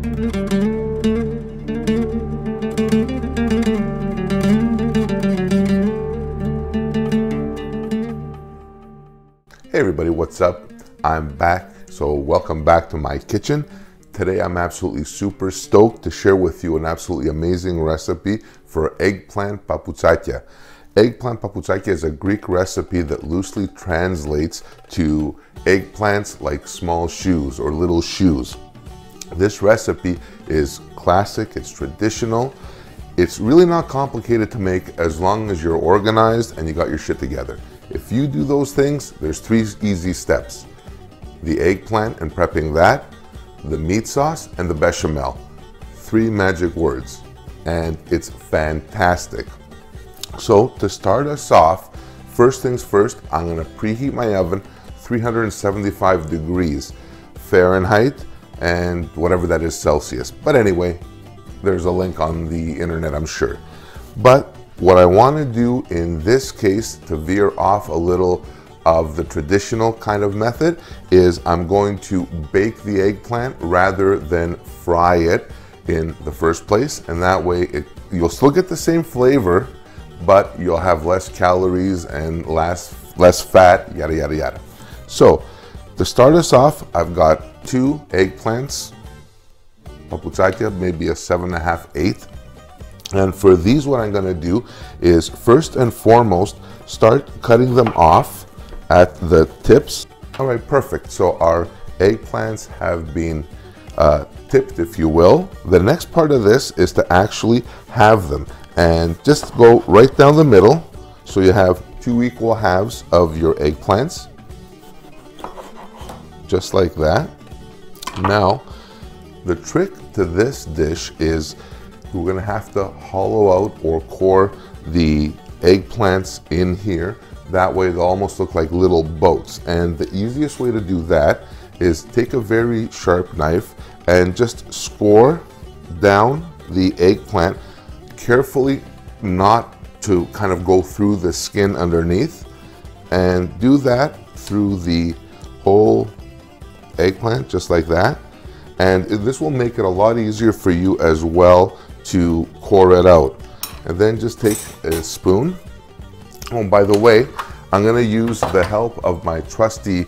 Hey everybody, what's up? I'm back, so welcome back to my kitchen. Today I'm absolutely super stoked to share with you an absolutely amazing recipe for eggplant papoutsakia. Eggplant papoutsakia is a Greek recipe that loosely translates to eggplants like small shoes or little shoes. This recipe is classic, it's traditional, it's really not complicated to make as long as you're organized and you got your shit together. If you do those things, there's 3 easy steps. The eggplant and prepping that, the meat sauce, and the bechamel. 3 magic words, and it's fantastic. So to start us off, first things first, I'm gonna preheat my oven 375 degrees Fahrenheit and whatever that is Celsius. But anyway, there's a link on the internet, I'm sure. But what I want to do in this case, to veer off a little of the traditional kind of method, is I'm going to bake the eggplant rather than fry it in the first place. And that way you'll still get the same flavor, but you'll have less calories and less fat, yada, yada, yada. So to start us off, I've got 2 eggplants, papoutsakia, maybe a 7.5, 8. And for these, what I'm gonna do is first and foremost, start cutting them off at the tips. All right, perfect. So our eggplants have been tipped, if you will. The next part of this is to actually have them and just go right down the middle. So you have 2 equal halves of your eggplants, just like that. Now, the trick to this dish is we're gonna have to hollow out or core the eggplants in here. That way they'll almost look like little boats. And the easiest way to do that is take a very sharp knife and just score down the eggplant, carefully not to kind of go through the skin underneath, and do that through the whole eggplant, just like that. And this will make it a lot easier for you as well to core it out. And then just take a spoon. Oh, by the way, I'm gonna use the help of my trusty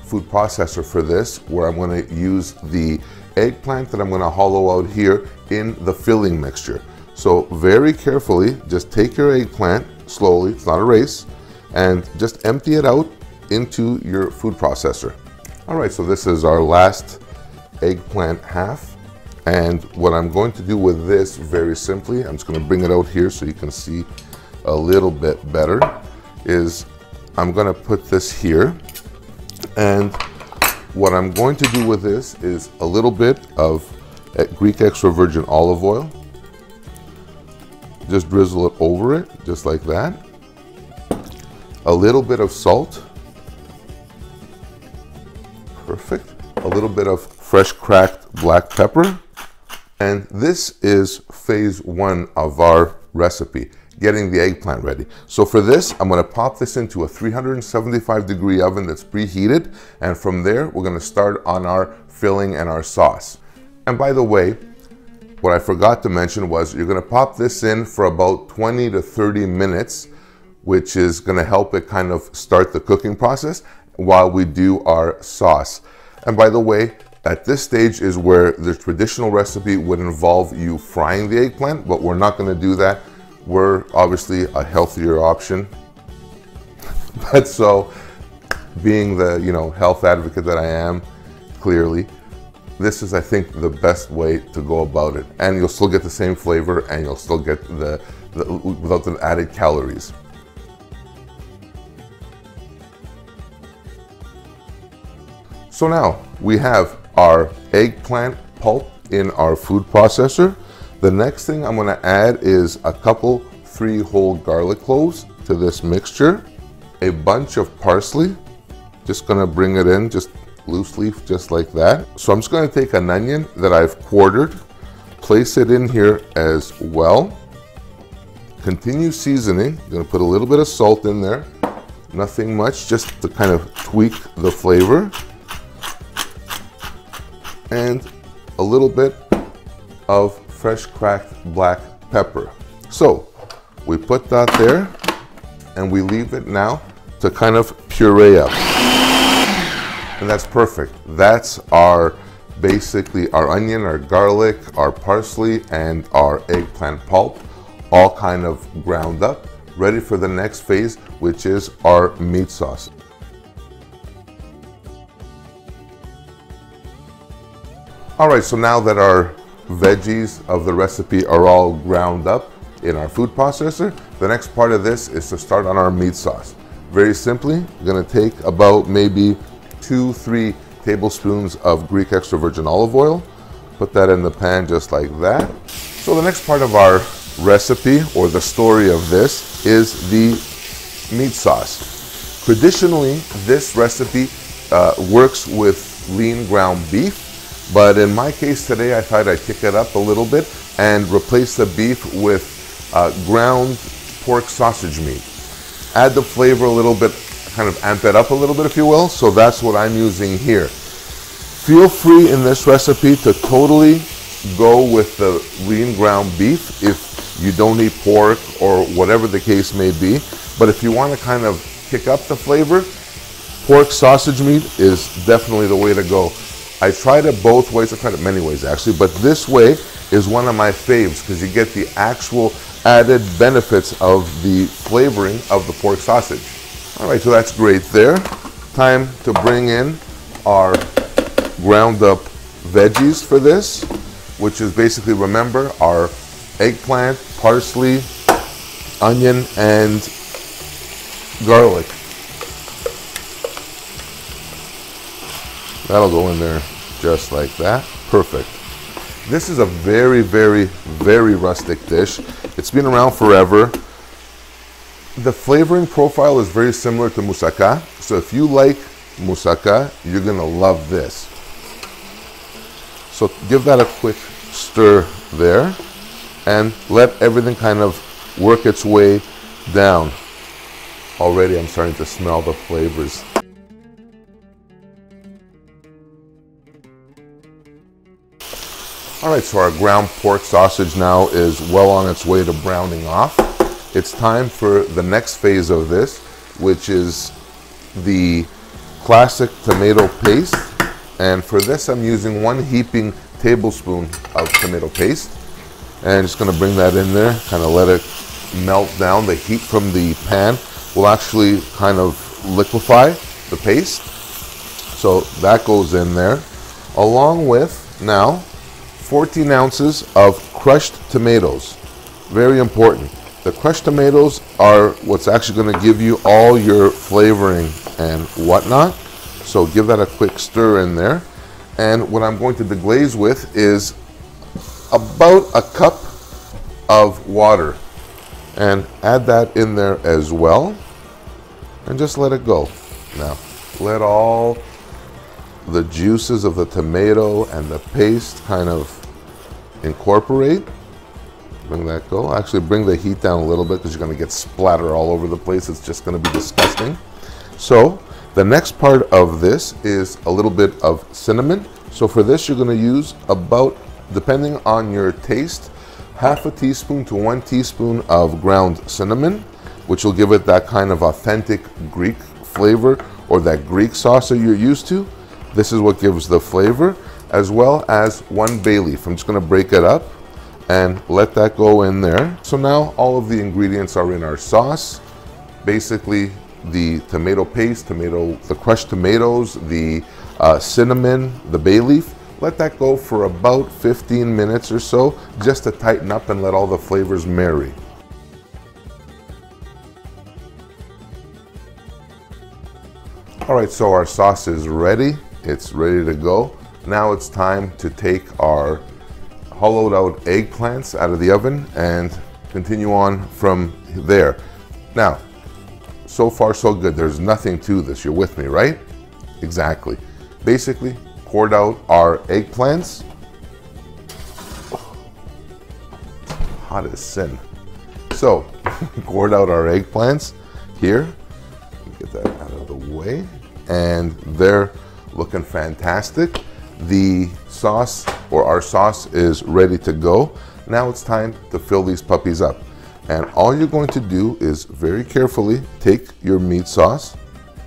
food processor for this, where I'm gonna use the eggplant that I'm gonna hollow out here in the filling mixture. So very carefully, just take your eggplant slowly, it's not a race, and just empty it out into your food processor. All right, so this is our last eggplant half. And what I'm going to do with this, very simply, I'm just going to bring it out here so you can see a little bit better, is I'm going to put this here. And what I'm going to do with this is a little bit of Greek extra virgin olive oil. Just drizzle it over it, just like that. A little bit of salt. Perfect. A little bit of fresh cracked black pepper. And this is phase 1 of our recipe, getting the eggplant ready. So for this, I'm gonna pop this into a 375 degree oven that's preheated. And from there, we're gonna start on our filling and our sauce. And by the way, what I forgot to mention was you're gonna pop this in for about 20 to 30 minutes, which is gonna help it kind of start the cooking process while we do our sauce. And by the way, at this stage is where the traditional recipe would involve you frying the eggplant, but we're not going to do that. We're obviously a healthier option. But so, being the health advocate that I am, clearly, this is, I think, the best way to go about it. And you'll still get the same flavor, and you'll still get without the added calories. So now we have our eggplant pulp in our food processor. The next thing I'm going to add is a couple 3 whole garlic cloves to this mixture, a bunch of parsley, just going to bring it in just loose leaf, just like that. So I'm just going to take an onion that I've quartered, place it in here as well. Continue seasoning. I'm going to put a little bit of salt in there, nothing much, just to kind of tweak the flavor. And a little bit of fresh cracked black pepper. So we put that there and we leave it now to kind of puree up. And that's perfect. That's basically our onion, our garlic, our parsley, and our eggplant pulp, all kind of ground up, ready for the next phase, which is our meat sauce. All right, so now that our veggies of the recipe are all ground up in our food processor, the next part of this is to start on our meat sauce. Very simply, you're gonna take about maybe 2-3 tablespoons of Greek extra virgin olive oil, put that in the pan just like that. So the next part of our recipe, or the story of this, is the meat sauce. Traditionally, this recipe works with lean ground beef, but in my case today, I thought I'd kick it up a little bit and replace the beef with ground pork sausage meat. Add the flavor a little bit, kind of amp it up a little bit, if you will. So that's what I'm using here. Feel free in this recipe to totally go with the lean ground beef if you don't eat pork or whatever the case may be. But if you want to kind of kick up the flavor, pork sausage meat is definitely the way to go. I tried it both ways. I tried it many ways actually, but this way is one of my faves because you get the actual added benefits of the flavoring of the pork sausage. All right, so that's great there. Time to bring in our ground up veggies for this, which is basically, remember, our eggplant, parsley, onion, and garlic. That'll go in there just like that. Perfect. This is a very, very, very rustic dish. It's been around forever. The flavoring profile is very similar to moussaka. So if you like moussaka, you're gonna love this. So give that a quick stir there and let everything kind of work its way down. Already I'm starting to smell the flavors. All right, so our ground pork sausage now is well on its way to browning off. It's time for the next phase of this, which is the classic tomato paste. And for this, I'm using 1 heaping tablespoon of tomato paste. And I'm just gonna bring that in there, kind of let it melt down. The heat from the pan will actually kind of liquefy the paste. So that goes in there, along with now 14 ounces of crushed tomatoes. Very important. The crushed tomatoes are what's actually going to give you all your flavoring and whatnot. So give that a quick stir in there. And what I'm going to deglaze with is about a cup of water. And add that in there as well. And just let it go. Now, let all the juices of the tomato and the paste kind of incorporate. Bring that go. Actually bring the heat down a little bit because you're going to get splatter all over the place. It's just going to be disgusting. So the next part of this is a little bit of cinnamon. So for this you're going to use about, depending on your taste, half a teaspoon to 1 teaspoon of ground cinnamon, which will give it that kind of authentic Greek flavor or that Greek sauce that you're used to. This is what gives the flavor, as well as 1 bay leaf. I'm just going to break it up and let that go in there. So now all of the ingredients are in our sauce. Basically the tomato paste, the crushed tomatoes, the cinnamon, the bay leaf. Let that go for about 15 minutes or so, just to tighten up and let all the flavors marry. All right, so our sauce is ready. It's ready to go. Now it's time to take our hollowed out eggplants out of the oven and continue on from there. Now, so far so good. There's nothing to this. You're with me, right? Exactly. Basically, poured out our eggplants. Hot as sin. So, poured out our eggplants here. Get that out of the way. And they're looking fantastic. The sauce or our sauce is ready to go. Now it's time to fill these puppies up. And all you're going to do is very carefully take your meat sauce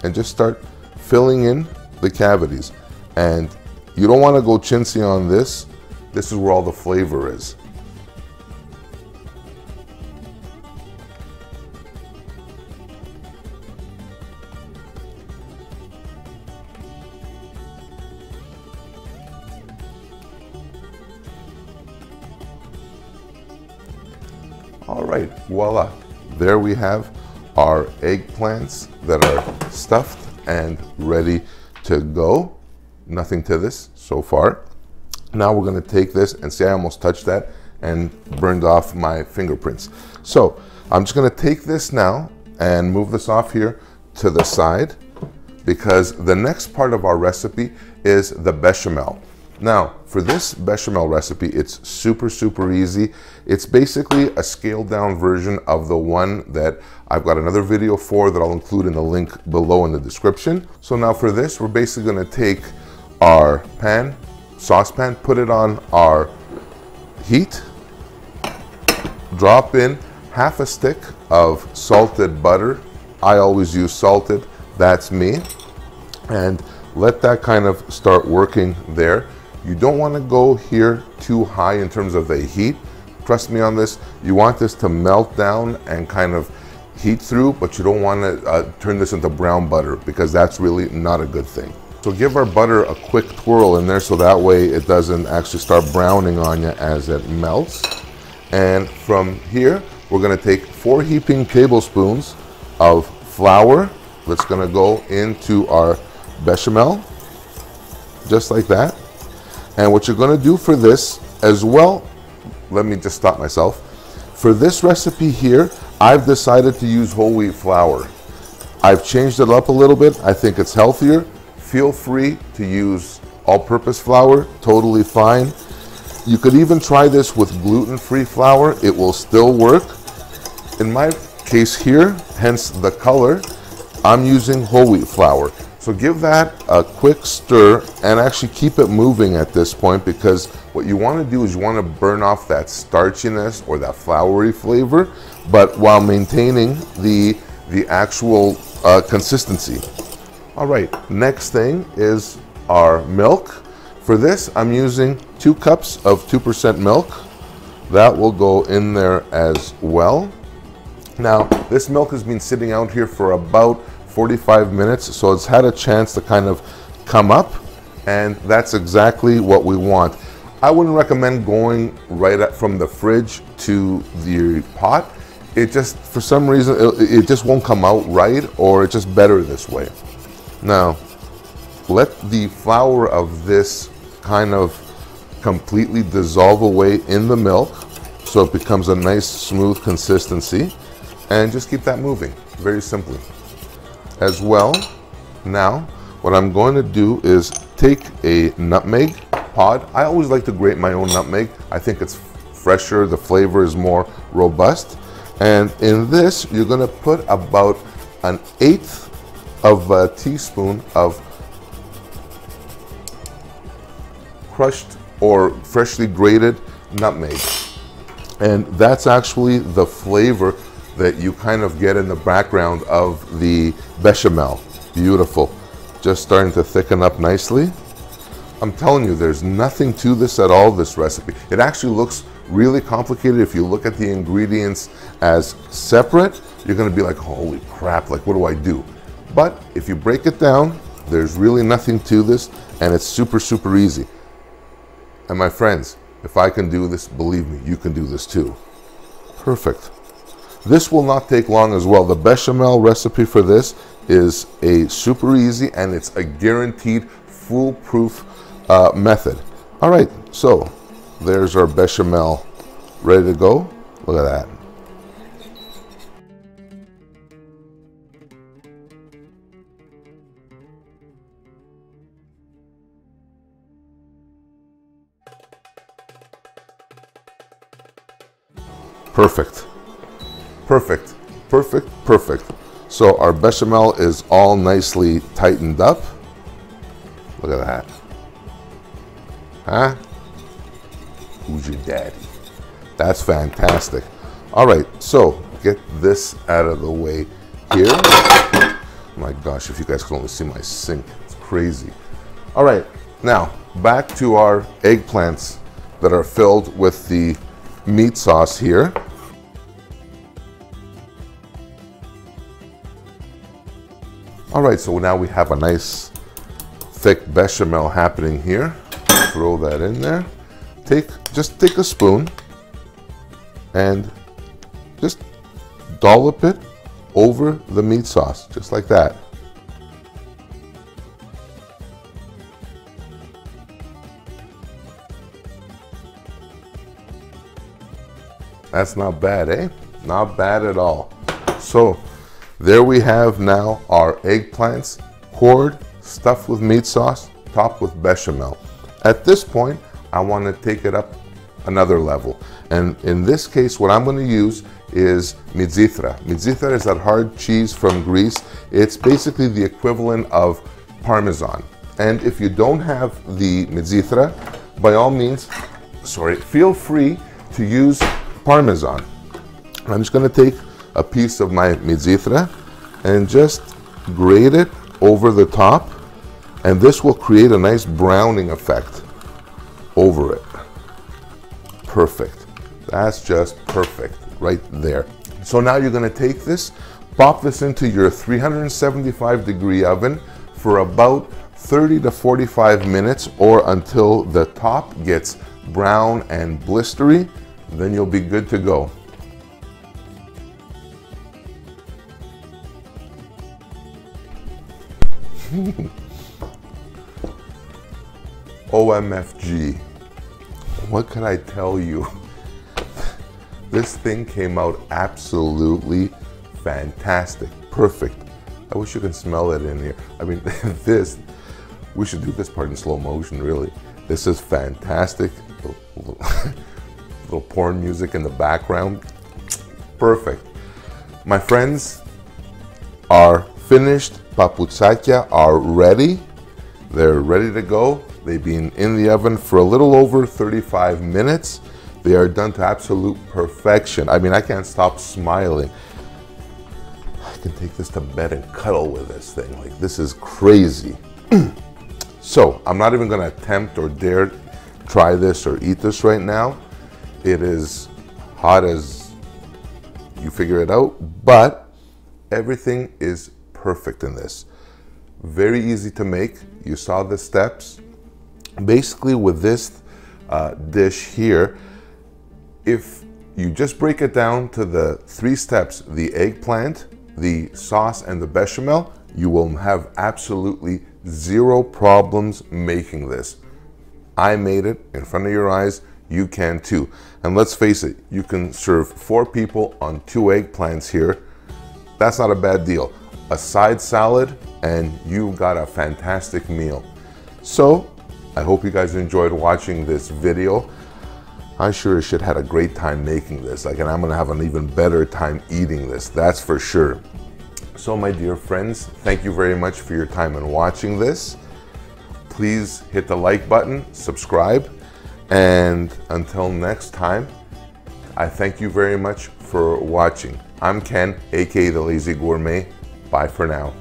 and just start filling in the cavities. And you don't want to go chintzy on this. This is where all the flavor is. All right, voila. There we have our eggplants that are stuffed and ready to go. Nothing to this so far. Now we're gonna take this, and see, I almost touched that and burned off my fingerprints. So I'm just gonna take this now and move this off here to the side, because the next part of our recipe is the bechamel. Now, for this bechamel recipe, it's super easy. It's basically a scaled down version of the one that I've got another video for that I'll include in the link below in the description. So now for this, we're basically gonna take our saucepan, put it on our heat, drop in half a stick of salted butter. I always use salted, that's me. And let that kind of start working there. You don't want to go here too high in terms of the heat. Trust me on this. You want this to melt down and kind of heat through, but you don't want to turn this into brown butter, because that's really not a good thing. So give our butter a quick twirl in there so that way it doesn't actually start browning on you as it melts. And from here, we're going to take 4 heaping tablespoons of flour that's going to go into our bechamel, just like that. And what you're going to do for this as well, let me just stop myself. For this recipe here, I've decided to use whole wheat flour. I've changed it up a little bit. I think it's healthier. Feel free to use all-purpose flour, totally fine. You could even try this with gluten-free flour. It will still work. In my case here, hence the color, I'm using whole wheat flour. So give that a quick stir and actually keep it moving at this point, because what you want to do is you want to burn off that starchiness or that floury flavor, but while maintaining the actual consistency. All right, next thing is our milk. For this, I'm using 2 cups of 2% milk. That will go in there as well. Now, this milk has been sitting out here for about 45 minutes, so it's had a chance to kind of come up, and that's exactly what we want. I wouldn't recommend going right from the fridge to the pot. It just, for some reason, it just won't come out right, or it's just better this way. Now, let the flour of this kind of completely dissolve away in the milk so it becomes a nice smooth consistency, and just keep that moving, very simply. As well, now what I'm going to do is take a nutmeg pod. I always like to grate my own nutmeg. I think it's fresher, the flavor is more robust. And in this, you're going to put about 1/8 of a teaspoon of crushed or freshly grated nutmeg. And that's actually the flavor that you kind of get in the background of the bechamel. Beautiful. Just starting to thicken up nicely. I'm telling you, there's nothing to this at all, this recipe. It actually looks really complicated. If you look at the ingredients as separate, you're gonna be like, holy crap, like what do I do? But if you break it down, there's really nothing to this, and it's super easy. And my friends, if I can do this, believe me, you can do this too. Perfect. This will not take long as well. The bechamel recipe for this is a super easy, and it's a guaranteed foolproof method. All right, so there's our bechamel ready to go. Look at that. Perfect. Perfect, perfect, perfect. So our bechamel is all nicely tightened up. Look at that. Huh? who's your daddy. That's fantastic. All right, so get this out of the way here. My gosh, if you guys could only see my sink, it's crazy. All right, now back to our eggplants that are filled with the meat sauce here. All right, so now we have a nice thick bechamel happening here. Throw that in there. Just take a spoon and just dollop it over the meat sauce, just like that. That's not bad, eh? Not bad at all. So there we have now our eggplants, poured, stuffed with meat sauce, topped with bechamel. At this point, I want to take it up another level. And in this case, what I'm going to use is mizithra. Mizithra is that hard cheese from Greece. It's basically the equivalent of Parmesan. And if you don't have the mizithra, by all means, feel free to use Parmesan. I'm just going to take a piece of my mizithra and just grate it over the top, and this will create a nice browning effect over it. Perfect. That's just perfect right there. So now you're going to take this, pop this into your 375-degree oven for about 30 to 45 minutes, or until the top gets brown and blistery. Then you'll be good to go. OMFG. What can I tell you? This thing came out absolutely fantastic. Perfect. I wish you could smell it in here. I mean, we should do this part in slow motion, really. This is fantastic. Little porn music in the background. Perfect. My friends, our finished papoutsakia are ready. They're ready to go. They've been in the oven for a little over 35 minutes. They are done to absolute perfection. I mean, I can't stop smiling. I can take this to bed and cuddle with this thing. Like, this is crazy. So, I'm not even gonna attempt or dare try this or eat this right now. It is hot as you figure it out, but everything is perfect in this. Very easy to make. You saw the steps. Basically, with this dish here, if you just break it down to the 3 steps, the eggplant, the sauce, and the bechamel, you will have absolutely 0 problems making this. I made it in front of your eyes. You can too. And let's face it, you can serve 4 people on 2 eggplants here. That's not a bad deal. A side salad and you've got a fantastic meal. So I hope you guys enjoyed watching this video. I sure as shit had a great time making this. And I'm gonna have an even better time eating this, that's for sure. So my dear friends, thank you very much for your time in watching this. Please hit the like button, subscribe, and until next time, I thank you very much for watching. I'm Ken, aka The Lazy Gourmet. Bye for now.